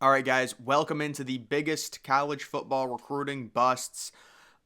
All right, guys, welcome into the biggest college football recruiting busts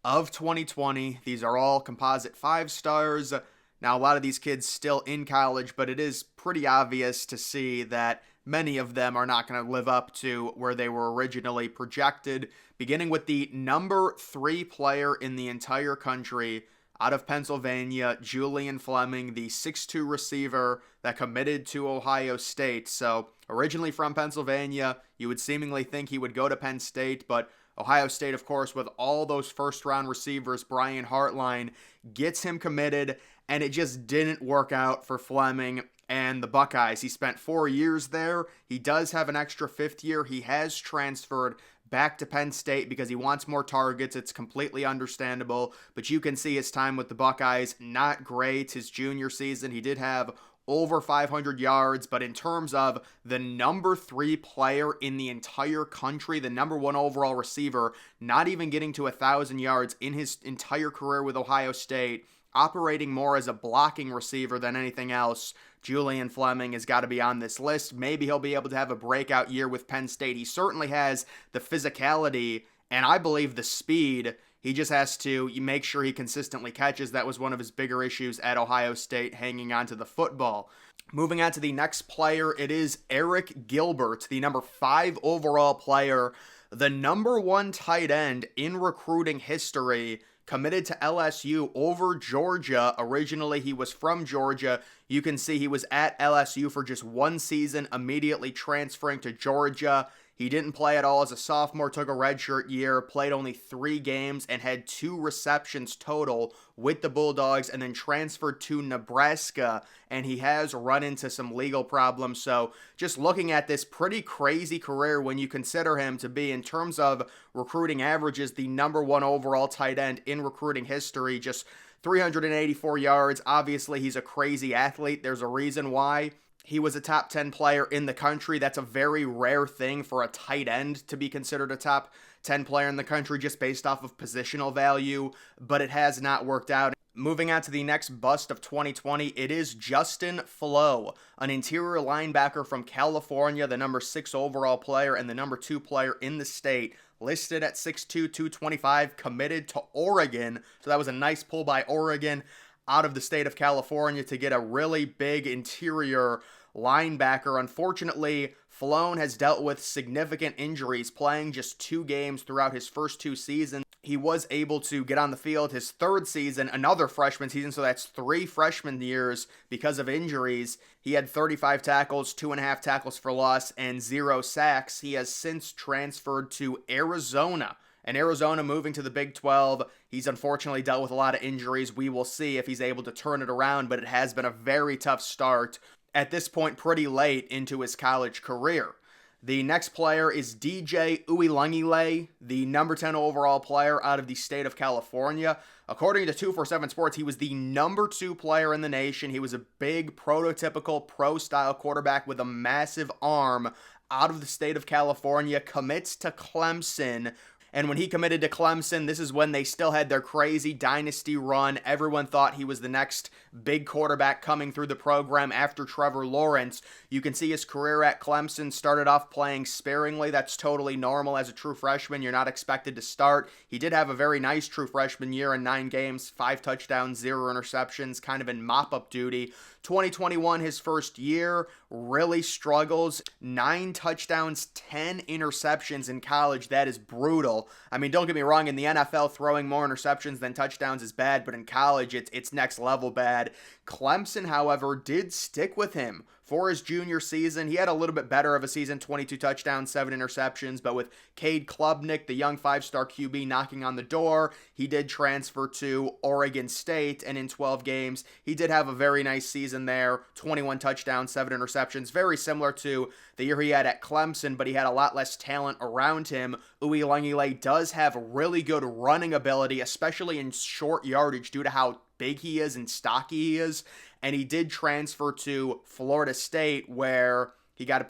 of 2020. These are all composite 5 stars. Now, a lot of these kids still in college, but it is pretty obvious to see that many of them are not going to live up to where they were originally projected. Beginning with the number 3 player in the entire country out of Pennsylvania, Julian Fleming, the 6'2 receiver that committed to Ohio State. So, originally from Pennsylvania, you would seemingly think he would go to Penn State, but Ohio State, of course, with all those first-round receivers, Brian Hartline, gets him committed, and it just didn't work out for Fleming and the Buckeyes. He spent 4 years there. He does have an extra 5th year. He has transferred back to Penn State because he wants more targets. It's completely understandable, but you can see his time with the Buckeyes, not great. His junior season, he did have over 500 yards, but in terms of the number 3 player in the entire country, the number 1 overall receiver, not even getting to 1,000 yards in his entire career with Ohio State, operating more as a blocking receiver than anything else, Julian Fleming has got to be on this list. Maybe he'll be able to have a breakout year with Penn State. He certainly has the physicality and I believe the speed. He just has to make sure he consistently catches. That was one of his bigger issues at Ohio State, hanging on to the football. Moving on to the next player, it is Eric Gilbert, the number 5 overall player, the number 1 tight end in recruiting history, committed to LSU over Georgia. Originally, he was from Georgia. You can see he was at LSU for just 1 season, immediately transferring to Georgia. He didn't play at all as a sophomore, took a redshirt year, played only 3 games, and had 2 receptions total with the Bulldogs, and then transferred to Nebraska, and he has run into some legal problems. So just looking at this pretty crazy career when you consider him to be, in terms of recruiting averages, the number 1 overall tight end in recruiting history, just 384 yards. Obviously, he's a crazy athlete. There's a reason why he was a top 10 player in the country. That's a very rare thing for a tight end to be considered a top 10 player in the country just based off of positional value, but it has not worked out. Moving on to the next bust of 2020, it is Justin Flo, an interior linebacker from California, the number 6 overall player and the number 2 player in the state, listed at 6'2", 225, committed to Oregon. So that was a nice pull by Oregon out of the state of California to get a really big interior linebacker. Unfortunately, Floan has dealt with significant injuries, playing just 2 games throughout his first 2 seasons. He was able to get on the field his 3rd season, another freshman season, so that's 3 freshman years because of injuries. He had 35 tackles, 2.5 tackles for loss, and 0 sacks. He has since transferred to Arizona. And Arizona moving to the Big 12, he's unfortunately dealt with a lot of injuries. We will see if he's able to turn it around, but it has been a very tough start at this point, pretty late into his college career. The next player is DJ Uiagalelei, the number 10 overall player out of the state of California. According to 247 Sports, he was the number 2 player in the nation. He was a big, prototypical, pro-style quarterback with a massive arm out of the state of California, commits to Clemson. And when he committed to Clemson, this is when they still had their crazy dynasty run. Everyone thought he was the next big quarterback coming through the program after Trevor Lawrence. You can see his career at Clemson started off playing sparingly. That's totally normal as a true freshman. You're not expected to start. He did have a very nice true freshman year in 9 games, 5 touchdowns, 0 interceptions, kind of in mop-up duty. 2021, his first year, really struggles. 9 touchdowns, 10 interceptions in college. That is brutal. I mean, don't get me wrong, in the NFL, throwing more interceptions than touchdowns is bad, but in college, it's next level bad. Clemson, however, did stick with him for his junior season. He had a little bit better of a season, 22 touchdowns, 7 interceptions, but with Cade Klubnik, the young 5-star QB, knocking on the door, he did transfer to Oregon State, and in 12 games, he did have a very nice season there, 21 touchdowns, 7 interceptions, very similar to the year he had at Clemson, but he had a lot less talent around him. Uiagalelei does have really good running ability, especially in short yardage due to how big he is and stocky he is, and he did transfer to Florida State where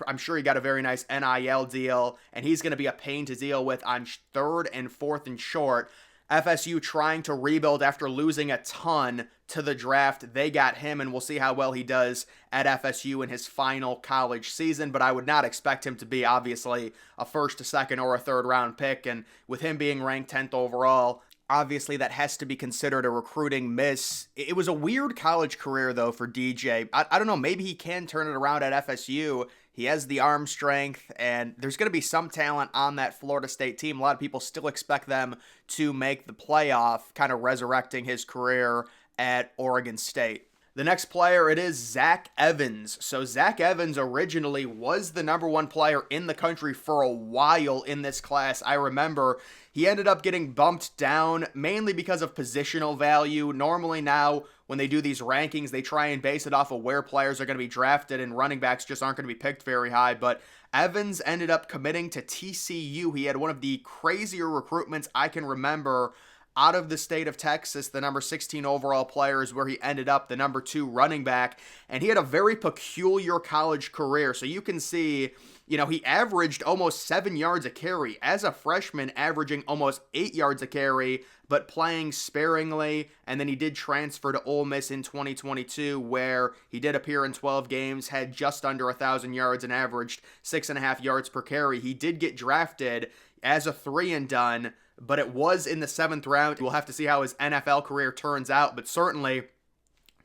I'm sure he got a very nice NIL deal, and he's going to be a pain to deal with on 3rd and 4th and short. FSU trying to rebuild after losing a ton to the draft. They got him, and we'll see how well he does at FSU in his final college season. But I would not expect him to be, obviously, a first, a second, or a third round pick. And with him being ranked 10th overall, obviously that has to be considered a recruiting miss. It was a weird college career, though, for DJ. I don't know, maybe he can turn it around at FSU. He has the arm strength, and there's going to be some talent on that Florida State team. A lot of people still expect them to make the playoff, kind of resurrecting his career at Oregon State. The next player, it is Zack Evans. So Zack Evans originally was the number one player in the country for a while in this class. I remember he ended up getting bumped down mainly because of positional value. Normally now, when they do these rankings, they try and base it off of where players are going to be drafted, and running backs just aren't going to be picked very high. But Evans ended up committing to TCU. He had one of the crazier recruitments I can remember out of the state of Texas. The number 16 overall player is where he ended up, the number 2 running back. And he had a very peculiar college career. So you can see, he averaged almost 7 yards a carry as a freshman, averaging almost 8 yards a carry, but playing sparingly. And then he did transfer to Ole Miss in 2022, where he did appear in 12 games, had just under 1,000 yards and averaged 6.5 yards per carry. He did get drafted as a 3-and-done, but it was in the 7th round. We'll have to see how his NFL career turns out, but certainly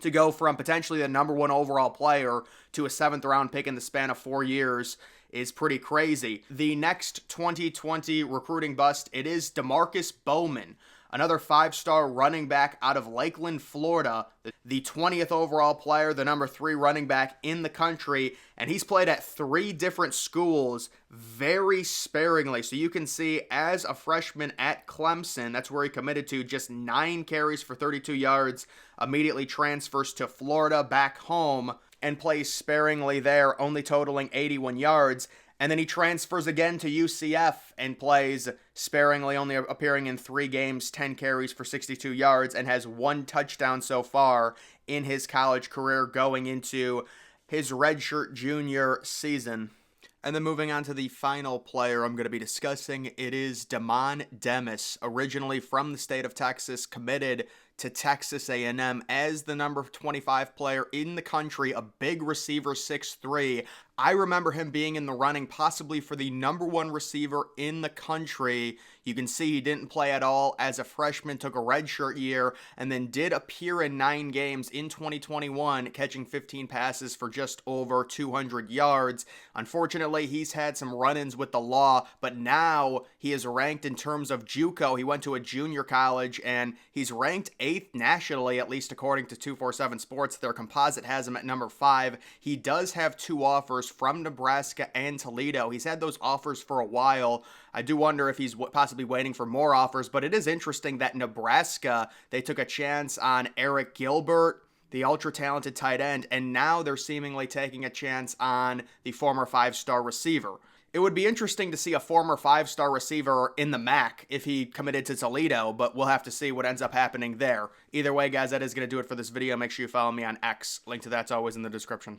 to go from potentially the number 1 overall player to a 7th round pick in the span of 4 years is pretty crazy. The next 2020 recruiting bust, it is Demarcus Bowman, another 5-star running back out of Lakeland, Florida, the 20th overall player, the number 3 running back in the country, and he's played at 3 different schools very sparingly. So you can see as a freshman at Clemson, that's where he committed to, just 9 carries for 32 yards, immediately transfers to Florida back home and plays sparingly there, only totaling 81 yards. And then he transfers again to UCF and plays sparingly, only appearing in 3 games, 10 carries for 62 yards, and has 1 touchdown so far in his college career going into his redshirt junior season. And then moving on to the final player I'm going to be discussing, it is Daman Demis, originally from the state of Texas, committed to Texas A&M as the number 25 player in the country, a big receiver, 6'3". I remember him being in the running possibly for the number 1 receiver in the country. You can see he didn't play at all as a freshman, took a redshirt year, and then did appear in 9 games in 2021, catching 15 passes for just over 200 yards. Unfortunately, he's had some run-ins with the law, but now he is ranked in terms of JUCO. He went to a junior college, and he's ranked 8th nationally, at least according to 247 Sports. Their composite has him at number 5. He does have 2 offers from Nebraska and Toledo. He's had those offers for a while. I do wonder if he's possibly waiting for more offers, but it is interesting that Nebraska, they took a chance on Eric Gilbert, the ultra-talented tight end, and now they're seemingly taking a chance on the former 5-star receiver. It would be interesting to see a former 5-star receiver in the MAC if he committed to Toledo, but we'll have to see what ends up happening there. Either way, guys, that is going to do it for this video. Make sure you follow me on X. Link to that's always in the description.